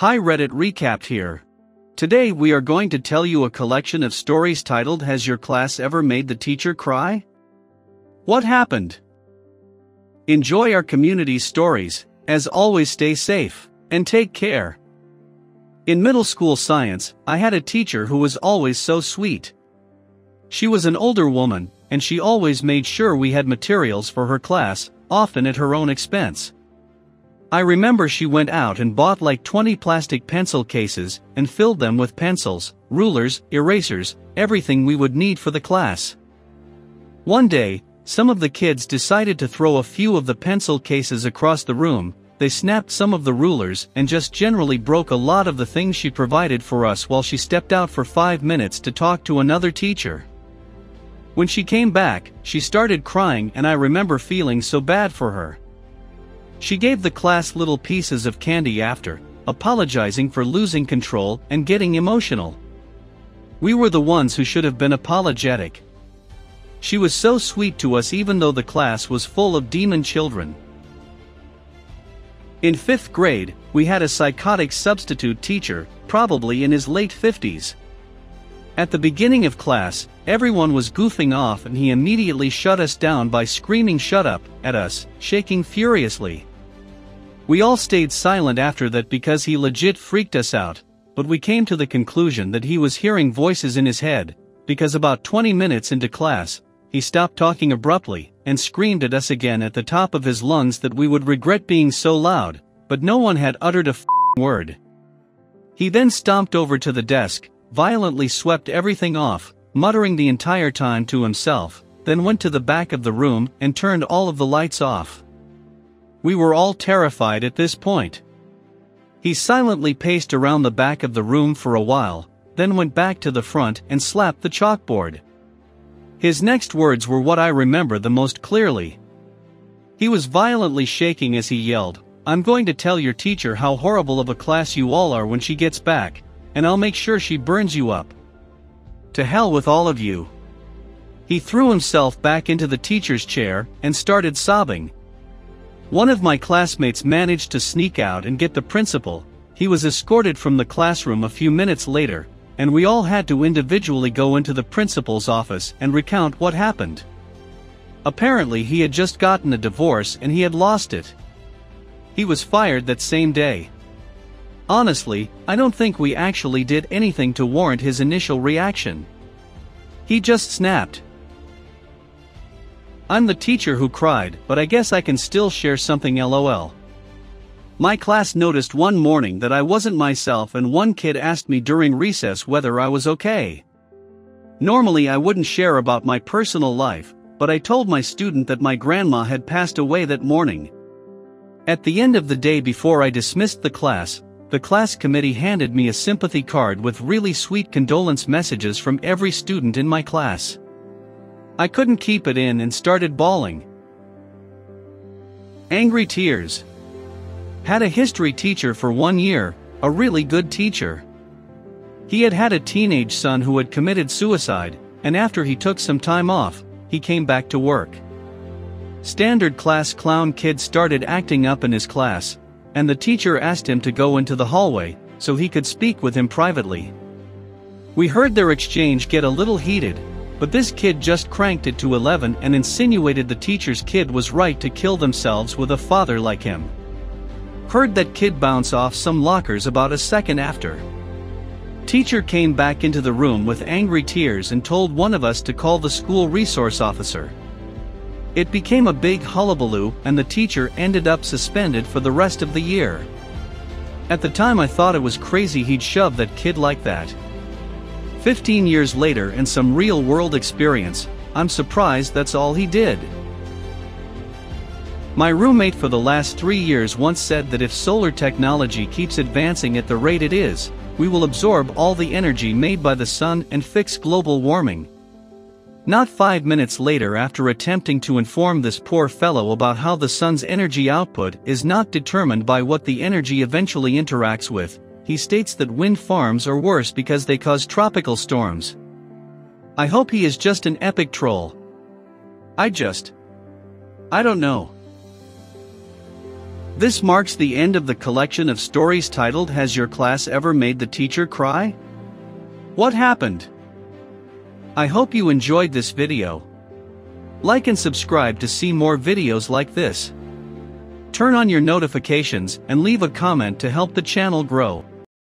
Hi Reddit Recapped here. Today we are going to tell you a collection of stories titled Has Your Class Ever Made the Teacher Cry? What happened? Enjoy our community's stories. As always, stay safe and take care. In middle school science, I had a teacher who was always so sweet. She was an older woman, and she always made sure we had materials for her class, often at her own expense. I remember she went out and bought like 20 plastic pencil cases and filled them with pencils, rulers, erasers, everything we would need for the class. One day, some of the kids decided to throw a few of the pencil cases across the room. They snapped some of the rulers and just generally broke a lot of the things she provided for us while she stepped out for 5 minutes to talk to another teacher. When she came back, she started crying and I remember feeling so bad for her. She gave the class little pieces of candy after, apologizing for losing control and getting emotional. We were the ones who should have been apologetic. She was so sweet to us even though the class was full of demon children. In 5th grade, we had a psychotic substitute teacher, probably in his late 50s. At the beginning of class, everyone was goofing off and he immediately shut us down by screaming "shut up" at us, shaking furiously. We all stayed silent after that because he legit freaked us out, but we came to the conclusion that he was hearing voices in his head, because about 20 minutes into class, he stopped talking abruptly and screamed at us again at the top of his lungs that we would regret being so loud, but no one had uttered a word. He then stomped over to the desk, violently swept everything off, muttering the entire time to himself, then went to the back of the room and turned all of the lights off. We were all terrified at this point. He silently paced around the back of the room for a while, then went back to the front and slapped the chalkboard. His next words were what I remember the most clearly. He was violently shaking as he yelled, "I'm going to tell your teacher how horrible of a class you all are when she gets back, and I'll make sure she burns you up. To hell with all of you." He threw himself back into the teacher's chair and started sobbing. One of my classmates managed to sneak out and get the principal. He was escorted from the classroom a few minutes later, and we all had to individually go into the principal's office and recount what happened. Apparently he had just gotten a divorce and he had lost it. He was fired that same day. Honestly, I don't think we actually did anything to warrant his initial reaction. He just snapped. I'm the teacher who cried, but I guess I can still share something LOL. My class noticed one morning that I wasn't myself and one kid asked me during recess whether I was okay. Normally I wouldn't share about my personal life, but I told my student that my grandma had passed away that morning. At the end of the day before I dismissed the class committee handed me a sympathy card with really sweet condolence messages from every student in my class. I couldn't keep it in and started bawling. Angry tears. Had a history teacher for 1 year, a really good teacher. He had had a teenage son who had committed suicide, and after he took some time off, he came back to work. Standard class clown kid started acting up in his class, and the teacher asked him to go into the hallway, so he could speak with him privately. We heard their exchange get a little heated, but this kid just cranked it to 11 and insinuated the teacher's kid was right to kill themselves with a father like him. Heard that kid bounce off some lockers about a second after. Teacher came back into the room with angry tears and told one of us to call the school resource officer. It became a big hullabaloo and the teacher ended up suspended for the rest of the year. At the time I thought it was crazy he'd shove that kid like that. 15 years later and some real-world experience, I'm surprised that's all he did. My roommate for the last 3 years once said that if solar technology keeps advancing at the rate it is, we will absorb all the energy made by the sun and fix global warming. Not 5 minutes later, after attempting to inform this poor fellow about how the sun's energy output is not determined by what the energy eventually interacts with, he states that wind farms are worse because they cause tropical storms. I hope he is just an epic troll. I don't know. This marks the end of the collection of stories titled "Has Your Class Ever Made the Teacher Cry?" What happened? I hope you enjoyed this video. Like and subscribe to see more videos like this. Turn on your notifications and leave a comment to help the channel grow.